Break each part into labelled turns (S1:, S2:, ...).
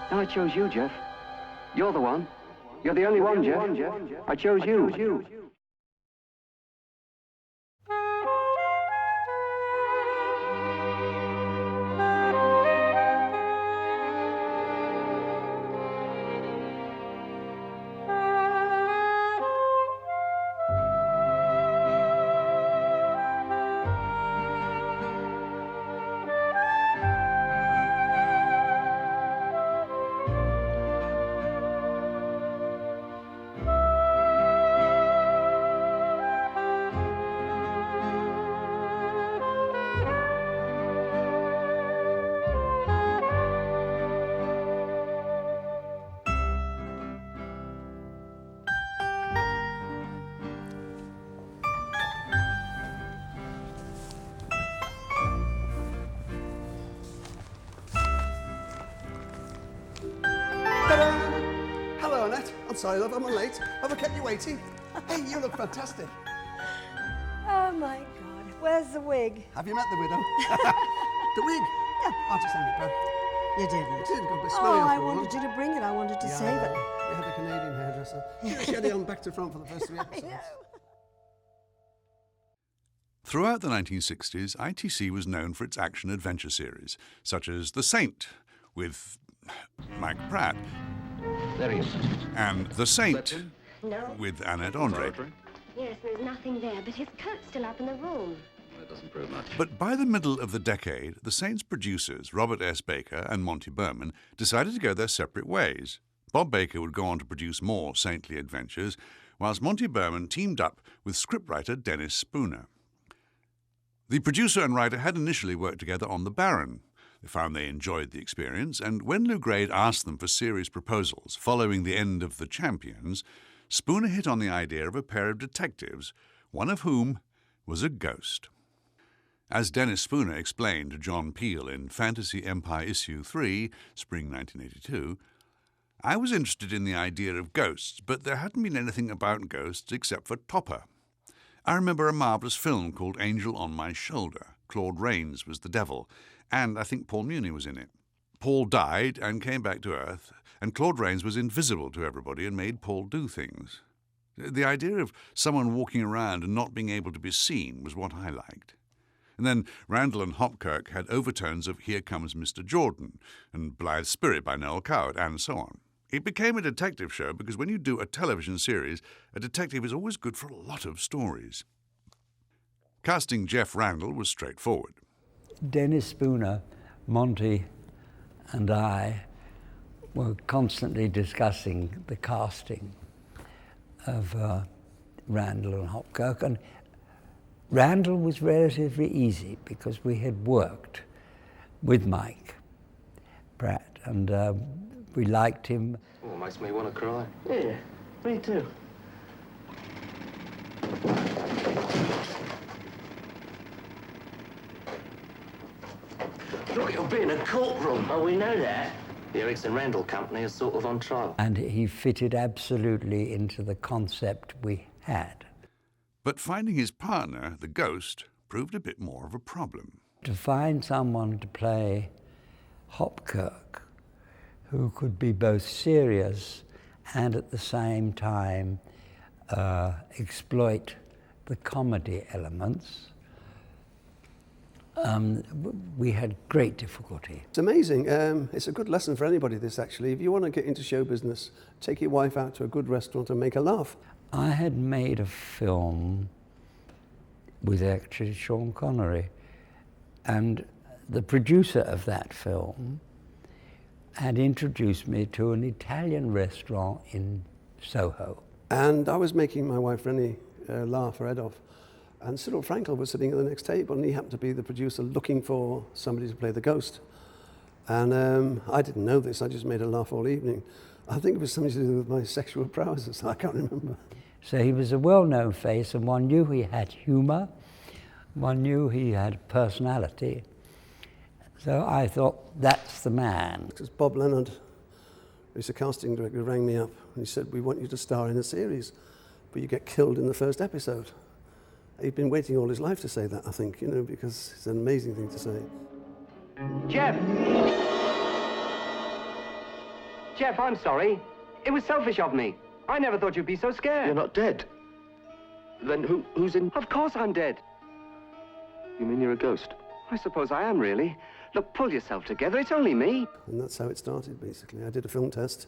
S1: I chose you, Jeff. You're the one. You're the only one, Jeff. I chose you.
S2: Hello, Annette. I'm sorry, love, I'm late. Have I kept you waiting? Hey, you look fantastic.
S3: Oh, my God. Where's the wig?
S2: Have you met the widow? The wig? Yeah, I'll just send it back.
S3: You didn't?
S2: It did, got a bit
S3: Oh,
S2: smelly
S3: I
S2: after all.
S3: wanted you to bring it. I wanted to save it.
S2: We had a Canadian hairdresser. She had it on back to front for the first 3 episodes.
S4: Throughout the 1960s, ITC was known for its action-adventure series, such as The Saint, with Mike Pratt,
S1: There he is.
S4: and The Saint,
S5: No.
S4: with Annette Andre.
S5: Yes, there's nothing there, but his coat's still up in the room.
S1: That doesn't prove much.
S4: But by the middle of the decade, The Saint's producers, Robert S. Baker and Monty Berman, decided to go their separate ways. Bob Baker would go on to produce more saintly adventures, whilst Monty Berman teamed up with scriptwriter Dennis Spooner. The producer and writer had initially worked together on The Baron. They found they enjoyed the experience, and when Lou Grade asked them for series proposals following the end of The Champions, Spooner hit on the idea of a pair of detectives, one of whom was a ghost. As Dennis Spooner explained to John Peel in Fantasy Empire Issue 3, spring 1982, I was interested in the idea of ghosts, but there hadn't been anything about ghosts except for Topper. I remember a marvellous film called Angel on My Shoulder. Claude Rains was the devil, and I think Paul Muni was in it. Paul died and came back to Earth, and Claude Rains was invisible to everybody and made Paul do things. The idea of someone walking around and not being able to be seen was what I liked. And then Randall and Hopkirk had overtones of Here Comes Mr. Jordan and Blithe Spirit by Noel Coward, and so on. It became a detective show because when you do a television series, a detective is always good for a lot of stories. Casting Jeff Randall was straightforward.
S6: Dennis Spooner, Monty, and I were constantly discussing the casting of Randall and Hopkirk, and Randall was relatively easy because we had worked with Mike Pratt, and we liked him.
S1: Oh, makes me want to cry.
S7: Yeah, me too. Look, it'll be in a courtroom. Oh, we know that.
S1: The Erickson Randall Company is sort of on trial.
S6: And he fitted absolutely into the concept we had.
S4: But finding his partner, the ghost, proved a bit more of a problem.
S6: To find someone to play Hopkirk who could be both serious and at the same time exploit the comedy elements We had great difficulty.
S2: It's amazing. It's a good lesson for anybody, this, actually. If you want to get into show business, take your wife out to a good restaurant and make her laugh.
S6: I had made a film with actually Sean Connery, and the producer of that film had introduced me to an Italian restaurant in Soho.
S2: And I was making my wife Rennie laugh her head off. And Cyril Frankel was sitting at the next table, and he happened to be the producer looking for somebody to play the ghost. And I didn't know this, I just made her laugh all evening. I think it was something to do with my sexual prowess, I can't remember.
S6: So he was a well-known face, and one knew he had humour, one knew he had personality. So I thought, that's the man.
S2: Because Bob Leonard, who's a casting director, rang me up, and he said, we want you to star in a series, but you get killed in the first episode. He'd been waiting all his life to say that, I think, you know, because it's an amazing thing to say.
S1: Jeff! Jeff, I'm sorry. It was selfish of me. I never thought you'd be so scared.
S7: You're not dead. Then who's in...
S1: Of course I'm dead.
S7: You mean you're a ghost?
S1: I suppose I am, really. Look, pull yourself together. It's only me.
S2: And that's how it started, basically. I did a film test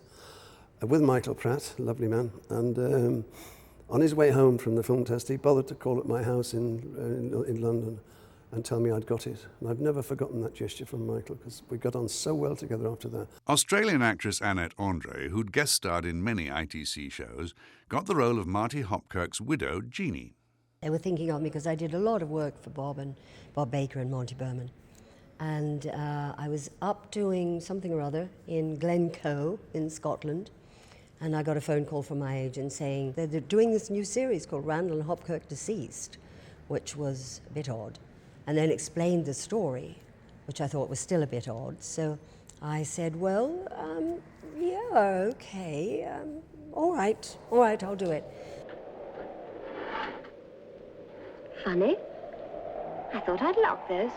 S2: with Michael Pratt, lovely man, and on his way home from the film test, he bothered to call at my house in London and tell me I'd got it. And I've never forgotten that gesture from Michael, because we got on so well together after that.
S4: Australian actress Annette, who'd guest starred in many ITC shows, got the role of Marty Hopkirk's widow, Jeannie.
S3: They were thinking of me because I did a lot of work for Bob Baker and Monty Berman. And I was up doing something or other in Glencoe in Scotland. And I got a phone call from my agent saying they're doing this new series called Randall and Hopkirk Deceased, which was a bit odd. And then explained the story, which I thought was still a bit odd. So I said, well, yeah, okay, all right, I'll do it.
S5: Funny. I thought I'd lock those.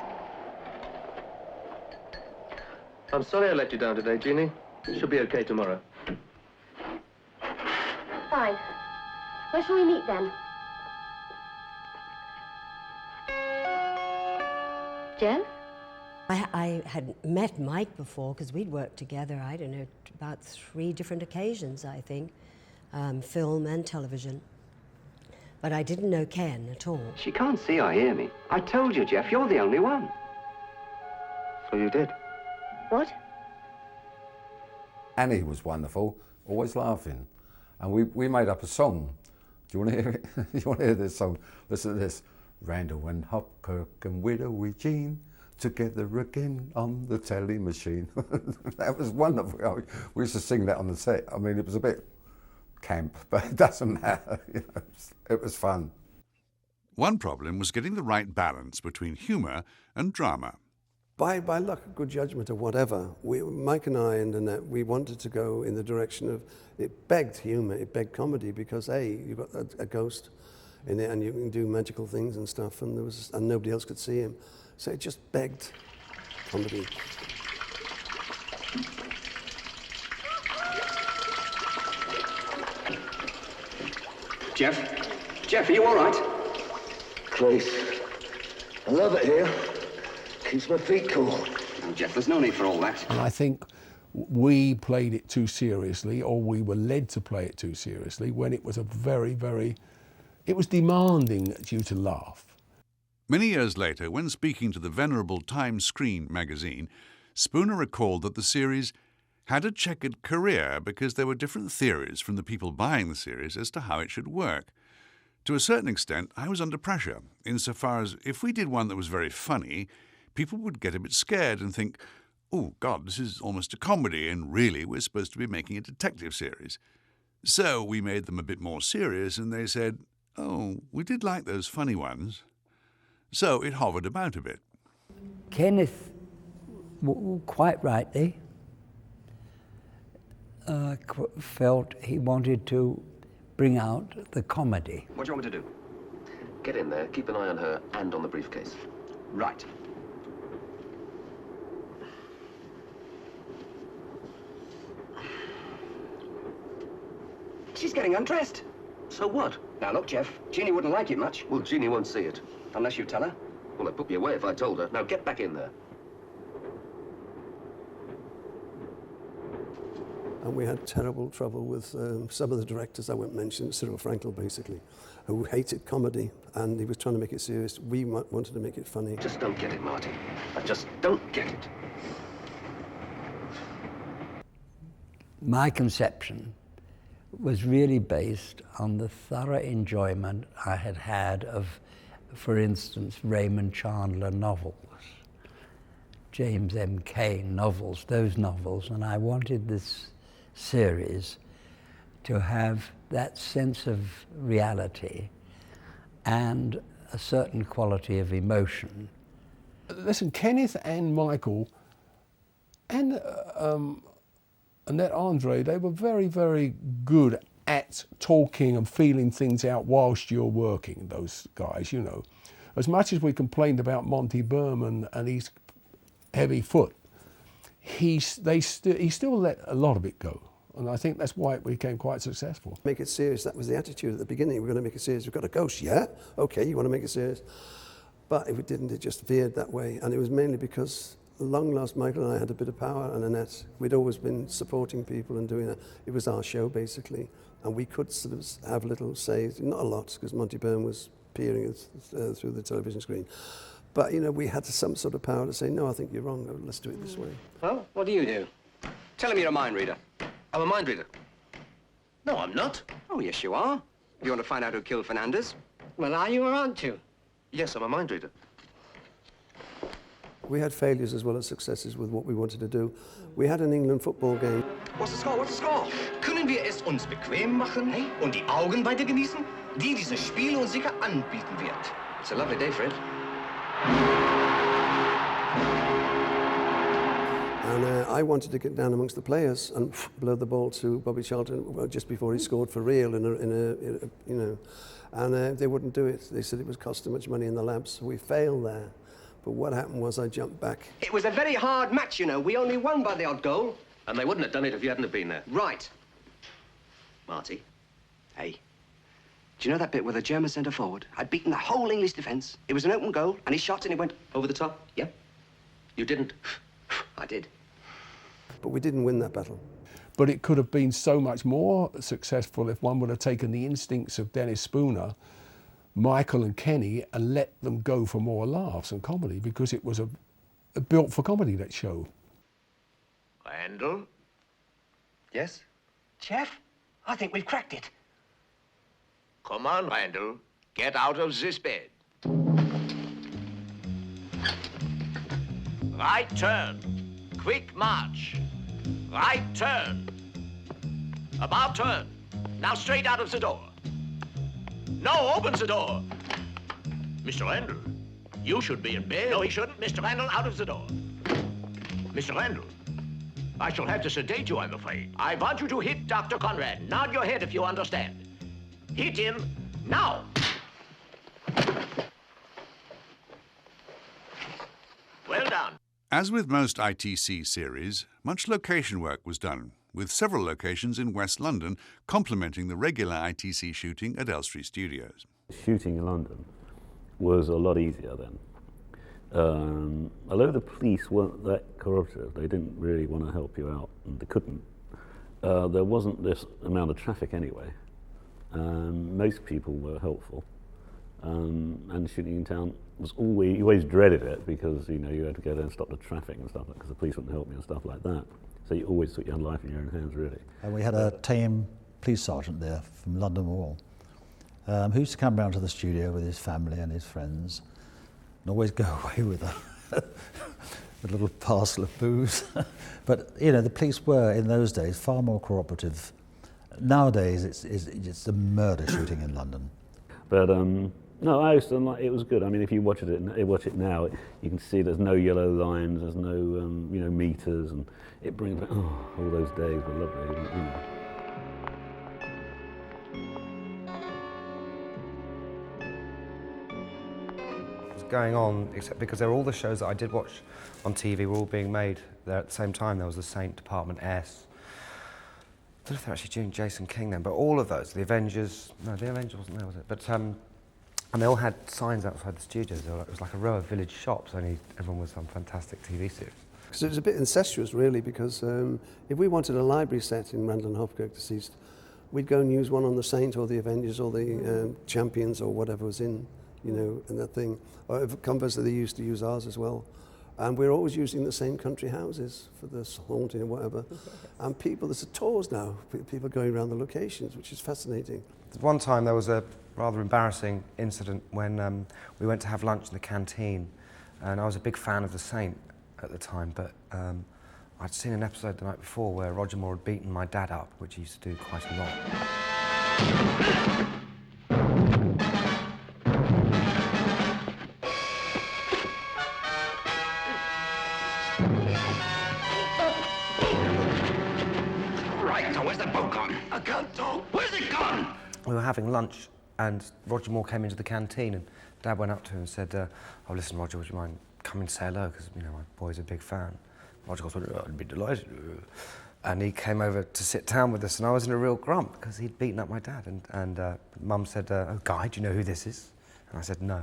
S7: I'm sorry I let you down today, Jeannie. She'll be okay tomorrow.
S5: Fine. Where shall we meet then? Jeff?
S3: I had met Mike before because we'd worked together, I don't know, about 3 different occasions, I think, film and television. But I didn't know Ken at all.
S1: She can't see or hear me. I told you, Jeff, you're the only one.
S7: So you did?
S5: What?
S8: Annie was wonderful, always laughing. And we made up a song. Do you want to hear it? You want to hear this song? Listen to this. Randall and Hopkirk and Widow Jean together again on the telly machine. That was wonderful. We used to sing that on the set. I mean, it was a bit camp, but it doesn't matter. You know, it was fun.
S4: One problem was getting the right balance between humour and drama.
S2: By luck, good judgment or whatever, Mike and I and Annette, we wanted to go in the direction of, it begged humour, it begged comedy, because you've got a ghost in it and you can do magical things and stuff, and nobody else could see him. So it just begged comedy.
S1: Jeff, are you all right?
S7: Please. I love it here. Keeps my feet cool.
S1: Oh, Jeff, there's no need for all that.
S9: And I think we played it too seriously, or we were led to play it too seriously, when it was a very, very... It was demanding you to laugh.
S4: Many years later, when speaking to the venerable Time Screen magazine, Spooner recalled that the series had a checkered career because there were different theories from the people buying the series as to how it should work. To a certain extent, I was under pressure, insofar as if we did one that was very funny, people would get a bit scared and think, oh, God, this is almost a comedy, and really we're supposed to be making a detective series. So we made them a bit more serious, and they said, oh, we did like those funny ones. So it hovered about a bit.
S6: Kenneth, quite rightly, felt he wanted to bring out the comedy.
S1: What do you want me to do?
S7: Get in there, keep an eye on her and on the briefcase.
S1: Right. She's getting undressed.
S7: So what?
S1: Now look, Jeff, Jeannie wouldn't like it much.
S7: Well, Jeannie won't see it.
S1: Unless you tell her.
S10: Well, they'd put me away if I told her. Now, get back in there.
S2: And we had terrible trouble with some of the directors I won't mention, Cyril Frankel basically, who hated comedy, and he was trying to make it serious. We wanted to make it funny.
S10: Just don't get it, Marty. I just don't get it.
S6: My conception was really based on the thorough enjoyment I had had of, for instance, Raymond Chandler novels, James M. Cain novels, those novels, and I wanted this series to have that sense of reality and a certain quality of emotion.
S9: Listen, Kenneth and Michael and Annette Andre, they were very, very good at talking and feeling things out whilst you're working, those guys, you know. As much as we complained about Monty Berman and his heavy foot, he still let a lot of it go. And I think that's why it became quite successful.
S2: Make it serious, that was the attitude at the beginning. We're going to make it serious, we've got a ghost, yeah? Okay, you want to make it serious? But if it didn't, it just veered that way. And it was mainly because long last Michael and I had a bit of power, and Annette, we'd always been supporting people and doing that. It was our show, basically. And we could sort of have little say, not a lot, because Monty Byrne was peering through the television screen. But, you know, we had some sort of power to say, no, I think you're wrong, let's do it this way.
S10: Well, what do you do? Tell him you're a mind reader. I'm a mind reader. No, I'm not.
S1: Oh, yes, you are. You want to find out who killed Fernandez?
S10: Well, are you or aren't you? Yes, I'm a mind reader.
S2: We had failures as well as successes with what we wanted to do. We had an England football game.
S10: What's the score? What's the score? Können wir es uns bequem machen und die Augen weiter genießen, die dieses Spiel uns sicher anbieten wird?
S1: It's a lovely day, Fred.
S2: And I wanted to get down amongst the players and blow the ball to Bobby Charlton just before he scored for real you know, and they wouldn't do it. They said it would cost too much money in the labs, so we failed there. But what happened was I jumped back.
S1: It was a very hard match, you know. We only won by the odd goal.
S10: And they wouldn't have done it if you hadn't have been there.
S1: Right.
S10: Marty?
S1: Hey, do you know that bit where the German centre-forward had beaten the whole English defence? It was an open goal, and he shot and it went
S10: Over the top?
S1: Yep.
S10: You didn't?
S1: I did.
S2: But we didn't win that battle.
S9: But it could have been so much more successful if one would have taken the instincts of Dennis Spooner, Michael and Kenny, and let them go for more laughs and comedy, because it was a built for comedy, that show.
S10: Randall?
S1: Yes? Chef, I think we've cracked it.
S10: Come on, Randall. Get out of this bed. Right turn. Quick march. Right turn. About turn. Now straight out of the door. No, open the door. Mr. Randall, you should be in bed. No, he shouldn't. Mr. Randall, out of the door. Mr. Randall, I shall have to sedate you, I'm afraid. I want you to hit Dr. Conrad. Nod your head if you understand. Hit him now. Well done.
S4: As with most ITC series, much location work was done, with several locations in West London complementing the regular ITC shooting at Elstree Studios.
S11: Shooting in London was a lot easier then. Although the police weren't that cooperative, they didn't really want to help you out, and they couldn't. There wasn't this amount of traffic anyway. Most people were helpful. And shooting in town was always, you always dreaded it, because you know you had to go there and stop the traffic and stuff, because the police wouldn't help you and stuff like that. So you always took your life in your own hands, really.
S12: And we had a tame police sergeant there from London Wall, who used to come round to the studio with his family and his friends, and always go away with a little parcel of booze. But you know, the police were in those days far more cooperative. Nowadays, it's a murder shooting in London.
S11: But no, I used to like, it was good. I mean, if you watch it now, you can see there's no yellow lines, there's no you know, meters, and it brings back, oh, all those days were lovely, you know.
S13: What's going on, except because there were all the shows that I did watch on TV were all being made there at the same time. There was the Saint, Department S. I don't know if they're actually doing Jason King then, but all of those, the Avengers, no, the Avengers wasn't there, was it? But And they all had signs outside the studios. It was like a row of village shops, only everyone was some fantastic TV series.
S2: Because it was a bit incestuous, really, because if we wanted a library set in Randall and Hopkirk deceased, we'd go and use one on the Saint or the Avengers or the Champions or whatever was in, you know, in that thing. Or conversely, they used to use ours as well. And we're always using the same country houses for this haunting or whatever. And people, there's tours now, people going around the locations, which is fascinating.
S13: One time there was a rather embarrassing incident when we went to have lunch in the canteen, and I was a big fan of the Saint at the time, but I'd seen an episode the night before where Roger Moore had beaten my dad up, which he used to do quite a lot.
S10: Right, now where's that boat gone? I can't talk. Where's it gone?
S13: We were having lunch and Roger Moore came into the canteen and Dad went up to him and said, oh, listen, Roger, would you mind coming to say hello? Because, you know, my boy's a big fan. Roger goes, oh, I'd be delighted. And he came over to sit down with us and I was in a real grump because he'd beaten up my dad. And Mum said, oh, Guy, do you know who this is? And I said, no.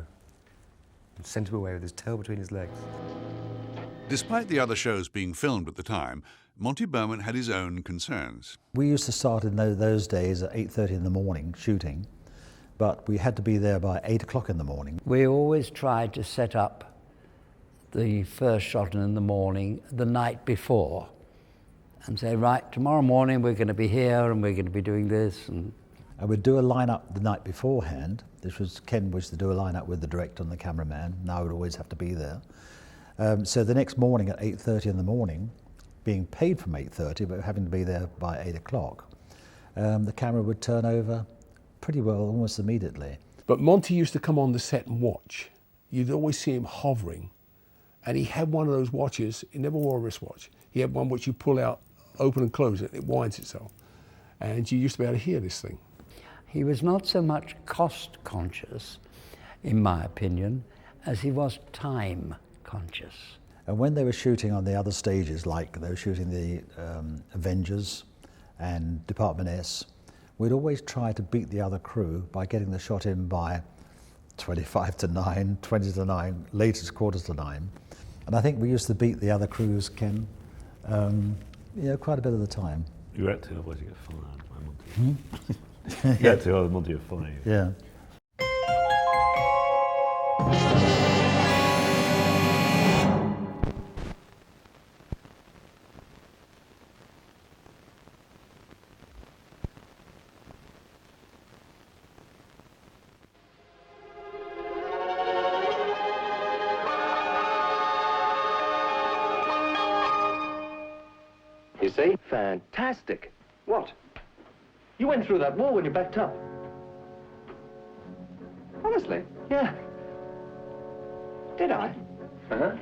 S13: And sent him away with his tail between his legs.
S4: Despite the other shows being filmed at the time, Monty Berman had his own concerns.
S12: We used to start in those days at 8:30 in the morning shooting, but we had to be there by 8 o'clock in the morning.
S6: We always tried to set up the first shot in the morning the night before and say, right, tomorrow morning we're going to be here and we're going to be doing this. And
S12: we'd do a line-up the night beforehand. Ken was to do a line-up with the director and the cameraman, and I would always have to be there. So the next morning at 8:30 in the morning, being paid from 8:30 but having to be there by 8 o'clock, the camera would turn over pretty well almost immediately.
S9: But Monty used to come on the set and watch. You'd always see him hovering, and he had one of those watches. He never wore a wristwatch. He had one which you pull out, open and close it, it winds itself. And you used to be able to hear this thing.
S6: he was not so much cost conscious, in my opinion, as he was time conscious.
S12: And when they were shooting on the other stages, like they were shooting the Avengers and Department S, we'd always try to beat the other crew by getting the shot in by 25 to 9, 20 to 9, latest quarter to 9. And I think we used to beat the other crews, Ken, quite a bit of the time.
S11: You had to, otherwise you get fired by Monty. You had to, otherwise Monty would fire you.
S12: Yeah.
S1: You see? Fantastic. What? You went through that wall when you backed up. Honestly? Yeah. Did I? Uh-huh.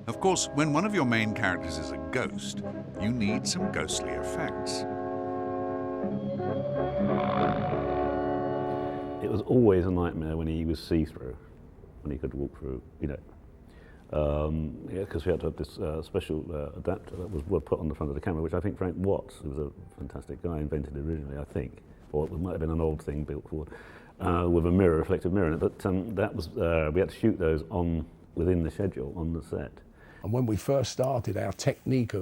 S4: Of course, when one of your main characters is a ghost, you need some ghostly effects.
S11: It was always a nightmare when he was see-through, when he could walk through, because we had to have this special adapter that was put on the front of the camera, which I think Frank Watts, who was a fantastic guy, invented originally, I think, or it might have been an old thing built forward, with a mirror, reflective mirror in it. But that was we had to shoot those within the schedule on the set.
S9: And when we first started, our technique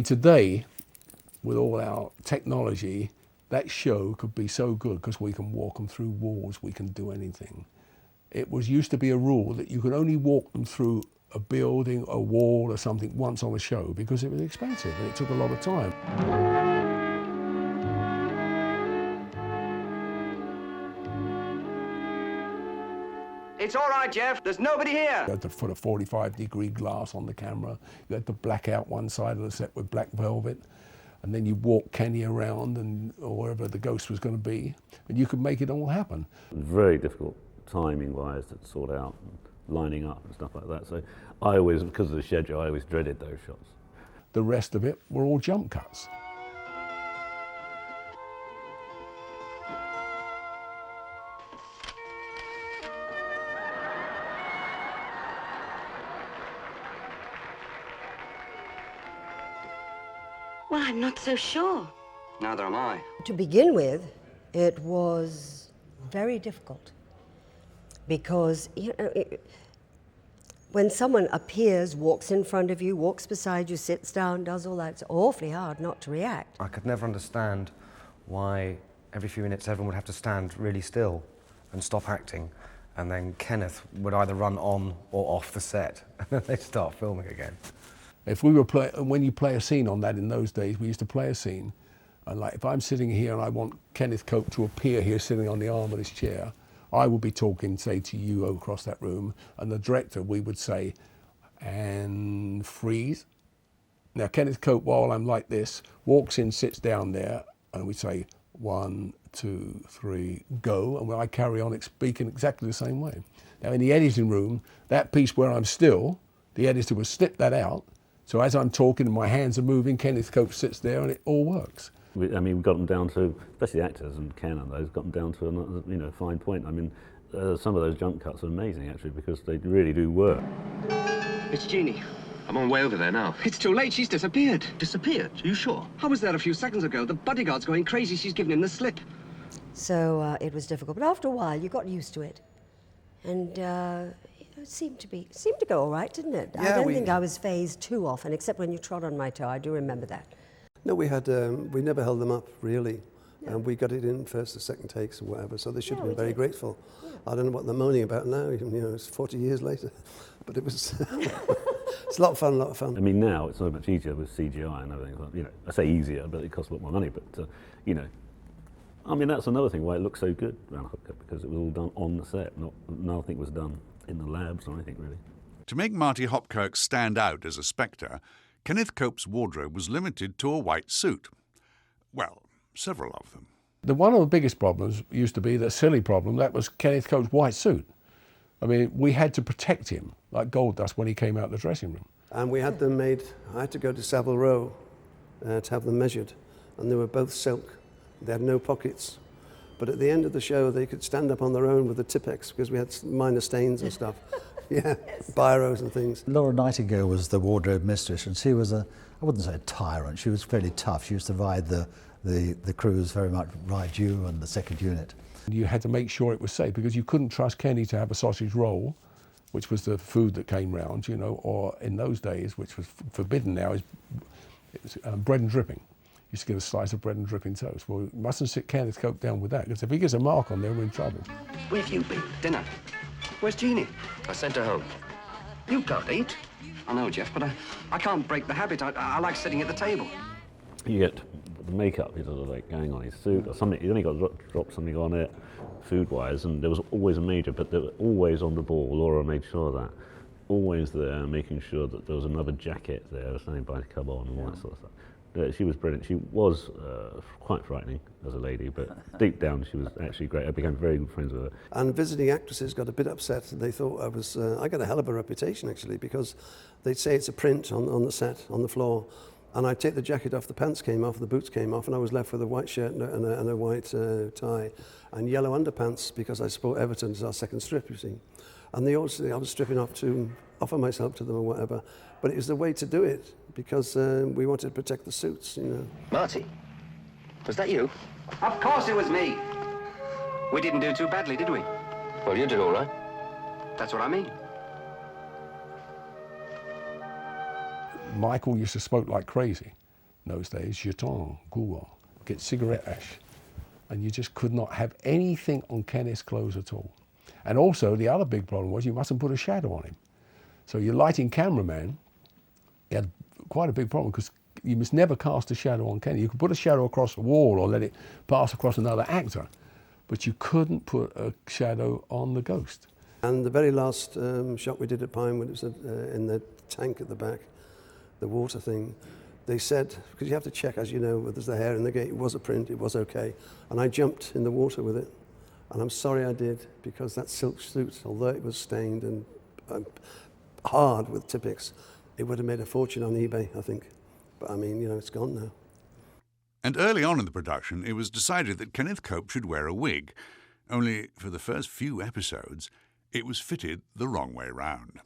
S9: today, with all our technology, that show could be so good because we can walk them through walls, we can do anything. It used to be a rule that you could only walk them through a building, a wall or something once on a show because it was expensive and it took a lot of time.
S1: It's all right, Jeff. There's nobody here.
S9: You had to put a 45-degree glass on the camera. You had to black out one side of the set with black velvet. And then you walk Kenny around or wherever the ghost was going to be. And you could make it all happen.
S11: Very difficult timing-wise to sort out, and lining up and stuff like that. So I always, because of the schedule, I always dreaded those shots.
S9: The rest of it were all jump cuts.
S5: Well, I'm not so sure.
S1: Neither am I.
S3: To begin with, it was very difficult because, you know, when someone appears, walks in front of you, walks beside you, sits down, does all that, it's awfully hard not to react.
S13: I could never understand why every few minutes everyone would have to stand really still and stop acting, and then Kenneth would either run on or off the set, and then they'd start filming again.
S9: If we were when you play a scene on that in those days, we used to play a scene, and like if I'm sitting here and I want Kenneth Cope to appear here sitting on the arm of his chair, I would be talking, say, to you across that room, and the director, we would say, and freeze. Now, Kenneth Cope, while I'm like this, walks in, sits down there, and we say, 1, 2, 3, go, and I carry on speaking exactly the same way. Now, in the editing room, that piece where I'm still, the editor would snip that out, so as I'm talking and my hands are moving, Kenneth Cope sits there, and it all works.
S11: I mean, we got them down to, especially the actors and Ken and those, got them down to another, you know, fine point. I mean, some of those jump cuts are amazing, actually, because they really do work.
S1: It's Jeannie.
S10: I'm on way over there now.
S1: It's too late. She's disappeared.
S10: Disappeared? Are you sure?
S1: I was there a few seconds ago. The bodyguard's going crazy. She's given him the slip.
S3: So it was difficult, but after a while you got used to it, and you know, it seemed to go all right, didn't it?
S2: Yeah,
S3: I don't think I was phased too often, except when you trod on my toe. I do remember that.
S2: No, we never held them up, really. And we got it in first or second takes or whatever, so they should have been very grateful. Yeah. I don't know what they're moaning about now, you know, it's 40 years later. But it was, it's a lot of fun,
S11: I mean, now it's so much easier with CGI and everything. You know, I say easier, but it costs a lot more money. But, you know, I mean, that's another thing why it looks so good around Hopkirk, because it was all done on the set, nothing was done in the labs or anything, really.
S4: To make Marty Hopkirk stand out as a spectre, Kenneth Cope's wardrobe was limited to a white suit. Well, several of them.
S9: One of the biggest problems used to be, the silly problem, that was Kenneth Cope's white suit. I mean, we had to protect him like gold dust when he came out of the dressing room.
S2: And we had them made, I had to go to Savile Row to have them measured, and they were both silk. They had no pockets. But at the end of the show, they could stand up on their own with the Tipex, because we had minor stains and stuff. Yeah, biros and things.
S12: Laura Nightingale was the wardrobe mistress, and she was I wouldn't say a tyrant, she was fairly tough. She used to ride the crews very much, ride you and the second unit.
S9: You had to make sure it was safe, because you couldn't trust Kenny to have a sausage roll, which was the food that came round, you know, or in those days, which was forbidden now, it was bread and dripping. You used to get a slice of bread and dripping toast. Well, you mustn't sit Kenneth Cope down with that, because if he gets a mark on there, we're in trouble.
S1: Where have you been? Dinner? Where's Jeannie?
S10: I sent her home.
S1: You can't eat. I know, Jeff, but I can't break the habit. I like sitting at the table.
S11: You get the makeup, you know, like going on his suit or something. You only got to drop something on it, food-wise, and there was always a major, but they were always on the ball. Laura made sure of that. Always there, making sure that there was another jacket there, standing by to come on and all that sort of stuff. She was brilliant. She was quite frightening as a lady, but deep down she was actually great. I became very good friends with her.
S2: And visiting actresses got a bit upset. They thought I was, I got a hell of a reputation actually, because they'd say it's a print on the set, on the floor, and I'd take the jacket off, the pants came off, the boots came off, and I was left with a white shirt and a white tie and yellow underpants, because I support Everton as our second strip, you see. And I was stripping off to offer myself to them or whatever, but it was the way to do it, because we wanted to protect the suits, you know.
S10: Marty, was that you?
S1: Of course it was me. We didn't do too badly, did we?
S10: Well, you did all right.
S1: That's what I mean.
S9: Michael used to smoke like crazy in those days, jeton, goual, get cigarette ash, and you just could not have anything on Kenneth's clothes at all. And also, the other big problem was you mustn't put a shadow on him. So your lighting cameraman, he had quite a big problem, because you must never cast a shadow on Kenny. You could put a shadow across the wall or let it pass across another actor, but you couldn't put a shadow on the ghost.
S2: And the very last shot we did at Pinewood, it was in the tank at the back, the water thing, they said, because you have to check, as you know, whether there's the hair in the gate, it was a print, it was okay. And I jumped in the water with it. And I'm sorry I did, because that silk suit, although it was stained and hard with Tipex, it would have made a fortune on eBay, I think. But I mean, you know, it's gone now.
S4: And early on in the production, it was decided that Kenneth Cope should wear a wig. Only for the first few episodes, it was fitted the wrong way round.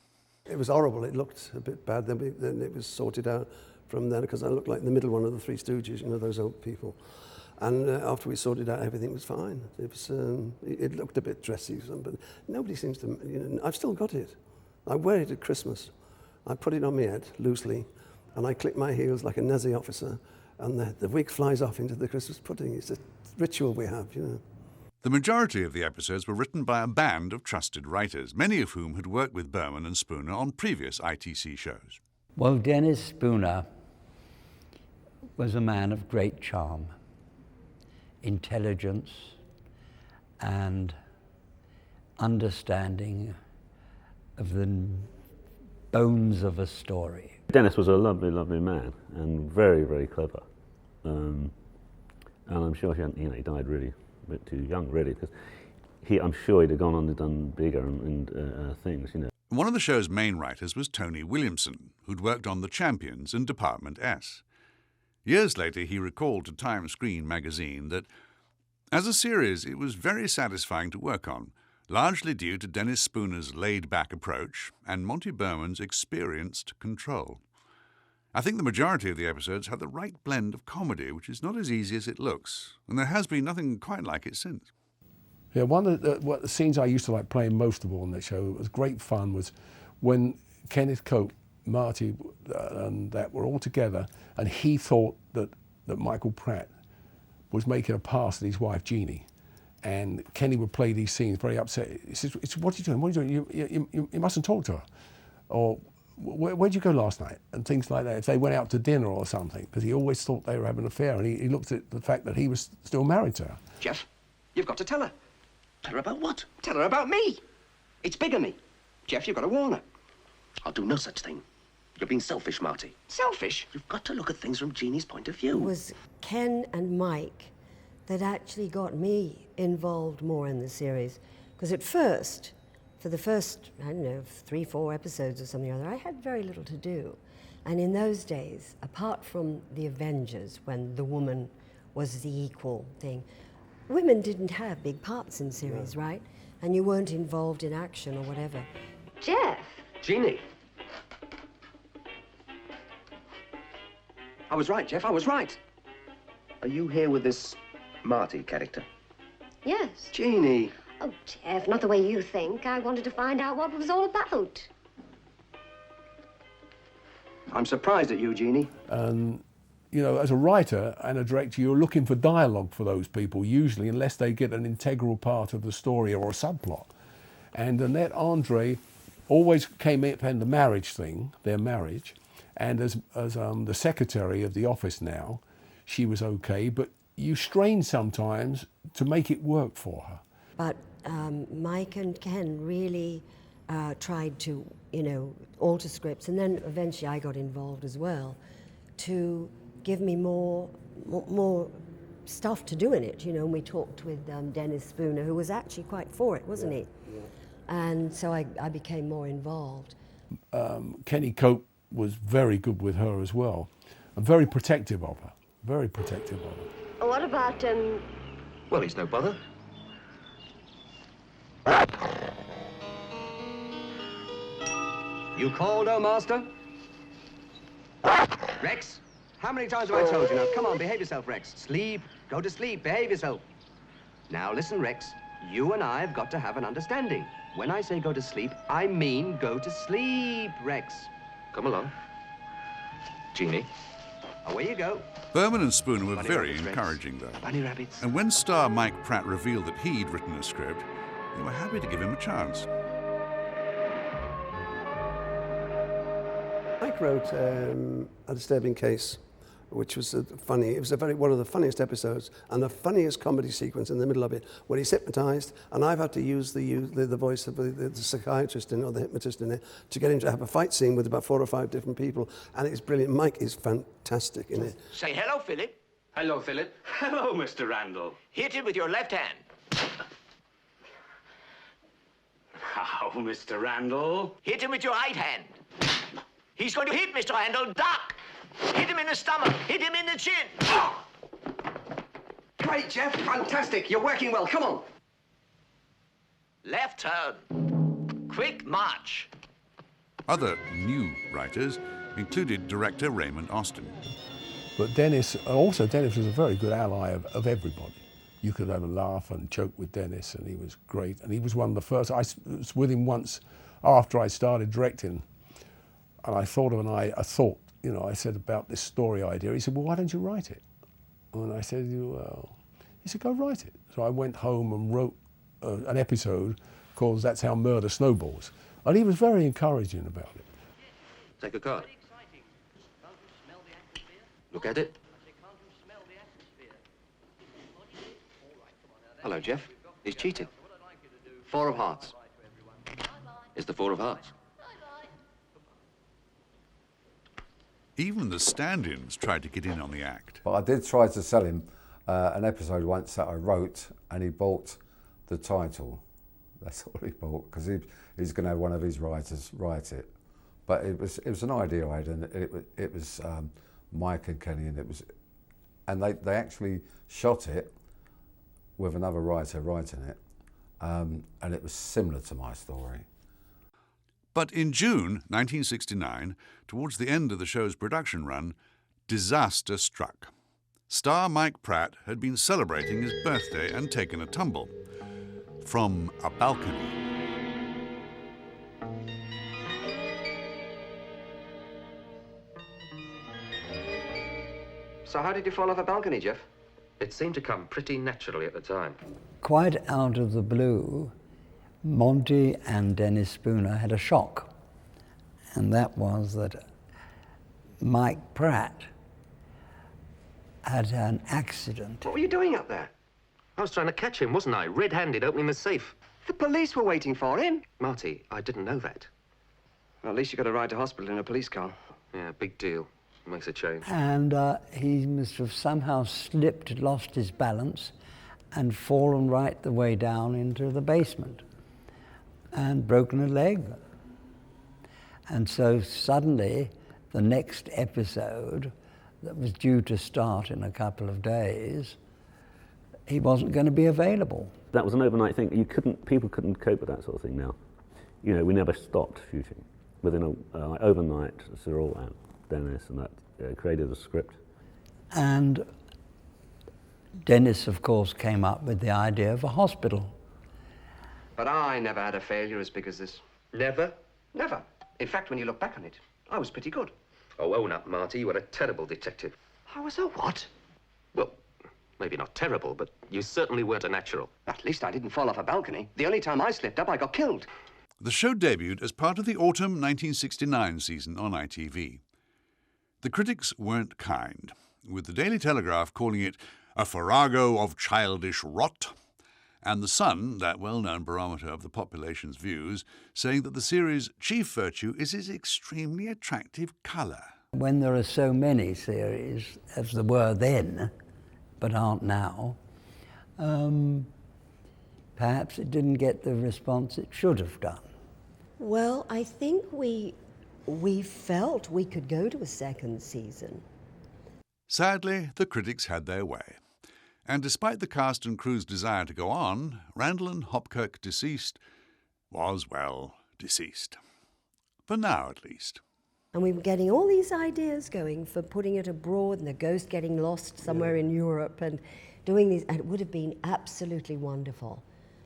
S2: It was horrible. It looked a bit bad. Then it was sorted out from there because I looked like the middle one of the Three Stooges, you know, those old people. And after we sorted out, everything was fine. It was, it looked a bit dressy, but nobody seems to, you know, I've still got it. I wear it at Christmas. I put it on my head loosely, and I click my heels like a Nazi officer, and the wig flies off into the Christmas pudding. It's a ritual we have, you know.
S4: The majority of the episodes were written by a band of trusted writers, many of whom had worked with Berman and Spooner on previous ITC shows.
S6: Well, Dennis Spooner was a man of great charm, intelligence, and understanding of the bones of a story.
S11: Dennis was a lovely, lovely man and very, very clever. And I'm sure he died really a bit too young, really, because I'm sure he'd have gone on and done bigger and things, you know.
S4: One of the show's main writers was Tony Williamson, who'd worked on The Champions and Department S. Years later, he recalled to Time Screen magazine that, as a series, it was very satisfying to work on, largely due to Dennis Spooner's laid-back approach and Monty Berman's experienced control. I think the majority of the episodes had the right blend of comedy, which is not as easy as it looks, and there has been nothing quite like it since.
S9: Yeah, one of the scenes I used to like playing most of all on that show, it was great fun, was when Kenneth Cope, Marty and that were all together, and he thought that Michael Pratt was making a pass at his wife Jeannie, and Kenny would play these scenes very upset. He says, "What are you doing? What are you doing? You mustn't talk to her," or "Where'd you go last night?" and things like that. If they went out to dinner or something, because he always thought they were having an affair, and he looked at the fact that he was still married to her.
S14: Jeff, you've got to tell her. Tell her about what? Tell her about me. It's bigamy. Jeff, you've got to warn her. I'll do no such thing. You're being selfish, Marty. Selfish? You've got to look at things from Jeannie's point of view.
S3: It was Ken and Mike that actually got me involved more in the series. Because at first, for the first, I don't know, 3-4 episodes or something or other, I had very little to do. And in those days, apart from the Avengers, when the woman was the equal thing, women didn't have big parts in series, right? And you weren't involved in action or whatever.
S5: Jeff.
S14: Jeannie. I was right, Jeff, I was right. Are you here with this Marty character?
S5: Yes.
S14: Jeannie.
S5: Oh, Jeff, not the way you think. I wanted to find out what it was all about.
S14: I'm surprised at you, Jeannie.
S9: You know, as a writer and a director, you're looking for dialogue for those people, usually, unless they get an integral part of the story or a subplot. And Annette Andre always came up in the marriage thing, their marriage, and as the secretary of the office now, she was okay, but you strain sometimes to make it work for her.
S3: But Mike and Ken really tried to, you know, alter scripts, and then eventually I got involved as well to give me more stuff to do in it, you know. And we talked with Dennis Spooner, who was actually quite for it, wasn't he? Yeah. And so I became more involved.
S9: Kenny Cope was very good with her as well, and very protective of her, very protective of her.
S5: What about,
S14: Well, he's no bother. You called, oh, master? Rex? How many times have I told you now? Come on, behave yourself, Rex. Sleep. Go to sleep. Behave yourself. Now, listen, Rex. You and I have got to have an understanding. When I say go to sleep, I mean go to sleep, Rex. Come along. Jeannie. Away you go.
S4: Berman and Spooner were
S14: Bunny
S4: very
S14: rabbits,
S4: encouraging, though.
S14: Bunny rabbits.
S4: And when star Mike Pratt revealed that he'd written a script, they were happy to give him a chance.
S2: Mike wrote A Disturbing Case, which was funny. It was one of the funniest episodes and the funniest comedy sequence in the middle of it, where he's hypnotized, and I've had to use the voice of the psychiatrist or the hypnotist in it to get him to have a fight scene with about 4 or 5 different people, and it's brilliant. Mike is fantastic in it.
S10: Say hello, Philip.
S14: Hello, Philip.
S10: Hello, Mr. Randall. Hit him with your left hand.
S15: How, Mr. Randall?
S10: Hit him with your right hand. He's going to hit Mr. Randall. Duck! Hit him in the stomach. Hit him in the chin.
S14: Great, Jeff. Fantastic. You're working well. Come on.
S10: Left turn. Quick march.
S4: Other new writers included director Raymond Austin.
S9: But Dennis was a very good ally of everybody. You could have a laugh and joke with Dennis, and he was great. And he was one of the first. I was with him once after I started directing, and I thought of I said about this story idea. He said, well, why don't you write it? And I said, well, he said, go write it. So I went home and wrote an episode called That's How Murder Snowballs. And he was very encouraging about it.
S14: Take a card. Look at it. Hello, Jeff. He's cheated. 4 of hearts. It's the 4 of hearts.
S4: Even the stand-ins tried to get in on the act.
S8: But I did try to sell him an episode once that I wrote, and he bought the title. That's all he bought, because he's going to have one of his writers write it. But it was an idea I had, and it was Mike and Kenny, and they actually shot it with another writer writing it, and it was similar to my story.
S4: But in June 1969, towards the end of the show's production run, disaster struck. Star Mike Pratt had been celebrating his birthday and taken a tumble from a balcony.
S14: So how did you fall off a balcony, Jeff? It seemed to come pretty naturally at the time.
S6: Quite out of the blue, Monty and Dennis Spooner had a shock, and that was that Mike Pratt had an accident.
S14: What were you doing up there? I was trying to catch him, wasn't I? Red-handed, opening the safe. The police were waiting for him. Marty, I didn't know that. Well, at least you got a ride to hospital in a police car. Yeah, big deal. Makes a change.
S6: And he must have somehow slipped, lost his balance, and fallen right the way down into the basement, and broken a leg. And so suddenly, the next episode that was due to start in a couple of days, he wasn't going to be available.
S11: That was an overnight thing. People couldn't cope with that sort of thing now. You know, we never stopped shooting. Within overnight, Cyril and Dennis and that created a script.
S6: And Dennis, of course, came up with the idea of a hospital.
S14: But I never had a failure as big as this. Never? Never. In fact, when you look back on it, I was pretty good. Oh, own up, Marty. You were a terrible detective. I was a what? Well, maybe not terrible, but you certainly weren't a natural. At least I didn't fall off a balcony. The only time I slipped up, I got killed.
S4: The show debuted as part of the autumn 1969 season on ITV. The critics weren't kind, with the Daily Telegraph calling it a farrago of childish rot, and The Sun, that well-known barometer of the population's views, saying that the series' chief virtue is its extremely attractive colour.
S6: When there are so many series, as there were then, but aren't now, perhaps it didn't get the response it should have done.
S3: Well, I think we felt we could go to a second season.
S4: Sadly, the critics had their way. And despite the cast and crew's desire to go on, Randall and Hopkirk deceased was, well, deceased. For now, at least.
S3: And we were getting all these ideas going for putting it abroad and the ghost getting lost somewhere in Europe and doing these, and it would have been absolutely wonderful.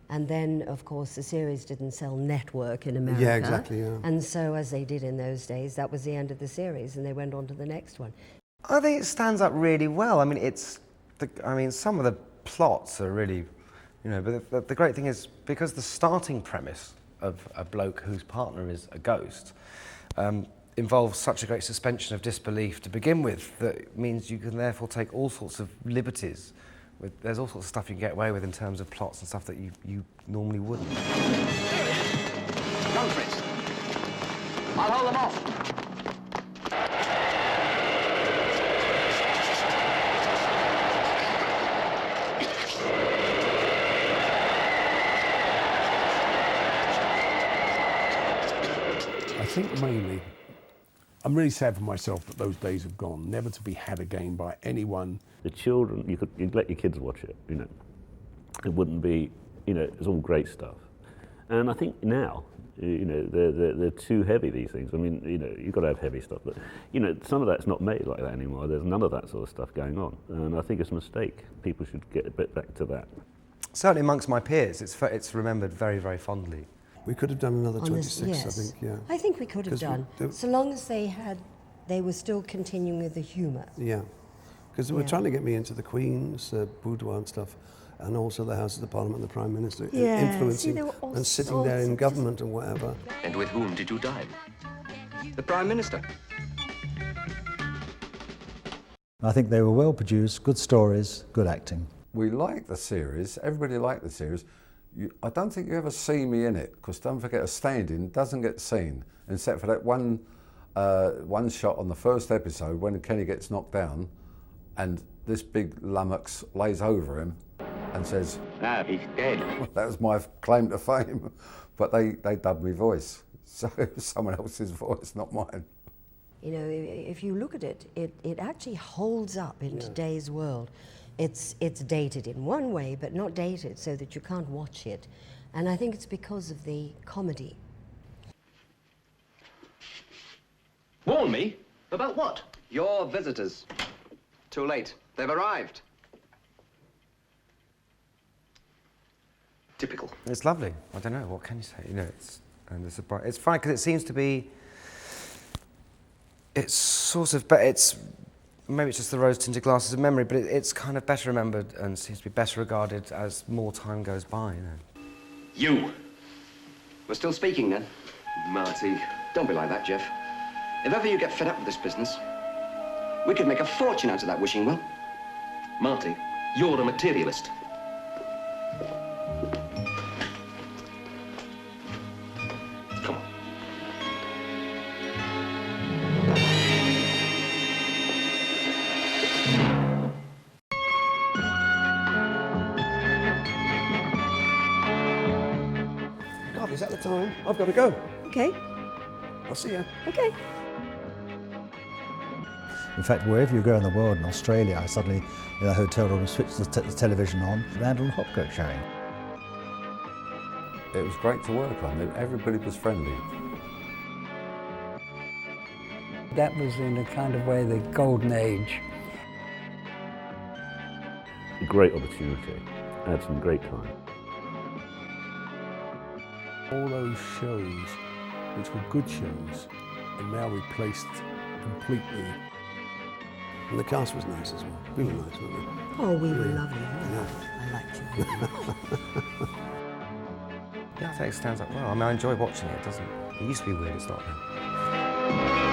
S3: And then, of course, the series didn't sell network in America.
S2: Yeah, exactly, yeah.
S3: And so, as they did in those days, that was the end of the series, and they went on to the next one.
S13: I think it stands up really well. I mean, some of the plots are really, but the great thing is, because the starting premise of a bloke whose partner is a ghost involves such a great suspension of disbelief to begin with, that means you can therefore take all sorts of liberties. There's all sorts of stuff you can get away with in terms of plots and stuff that you normally wouldn't.
S14: There it is. Run, Fritz. I'll hold them off.
S9: I think mainly, I'm really sad for myself that those days have gone, never to be had again by anyone.
S11: The children, you'd let your kids watch it, It wouldn't be, it's all great stuff. And I think now, you know, they're too heavy, these things. I mean, you know, you've got to have heavy stuff, but, you know, some of that's not made like that anymore. There's none of that sort of stuff going on. And I think it's a mistake. People should get a bit back to that.
S13: Certainly amongst my peers, it's remembered very, very fondly.
S2: We could have done another 26,
S3: yes.
S2: I think, yeah.
S3: I think we could have done, so long as they were still continuing with the humour.
S2: Yeah, because they were trying to get me into the Queen's boudoir and stuff, and also the House of the Parliament and the Prime Minister, influencing and sitting there in government and whatever.
S14: And with whom did you dine? The Prime Minister.
S12: I think they were well produced, good stories, good acting.
S8: We liked the series, everybody liked the series. I don't think you ever see me in it, because don't forget, a stand-in doesn't get seen, except for that one shot on the first episode when Kenny gets knocked down and this big lummox lays over him and says,
S14: "Ah, he's dead."
S8: That was my claim to fame, but they dubbed me voice, so it was someone else's voice, not mine.
S3: You know, if you look at it, it actually holds up in today's world. It's dated in one way, but not dated so that you can't watch it. And I think it's because of the comedy.
S14: Warn me? About what? Your visitors. Too late. They've arrived. Typical.
S13: It's lovely. I don't know, what can you say? You know, it's funny because it seems to be, it's sort of, but it's, maybe it's just the rose-tinted glasses of memory, but it's kind of better remembered and seems to be better regarded as more time goes by, you know.
S14: You! We're still speaking then? Marty. Don't be like that, Jeff. If ever you get fed up with this business, we could make a fortune out of that wishing well. Marty, you're a materialist. Come on.
S2: God, is that the time? I've got to go.
S3: Okay.
S2: I'll see you.
S3: Okay.
S12: In fact, wherever you go in the world, in Australia, I suddenly, in a hotel room, switched the television on, Randall and Hopkirk showing.
S8: It was great to work on. Everybody was friendly.
S6: That was, in a kind of way, the golden age.
S11: A great opportunity. I had some great time.
S9: All those shows, which were good shows, are now replaced completely.
S2: And the cast was nice as well. We were nice, weren't we?
S3: Oh, we were lovely.
S2: Yeah.
S3: I liked you.
S13: Yeah, I think it stands up well. I mean, I enjoy watching it, doesn't it? It used to be weird, it's not now.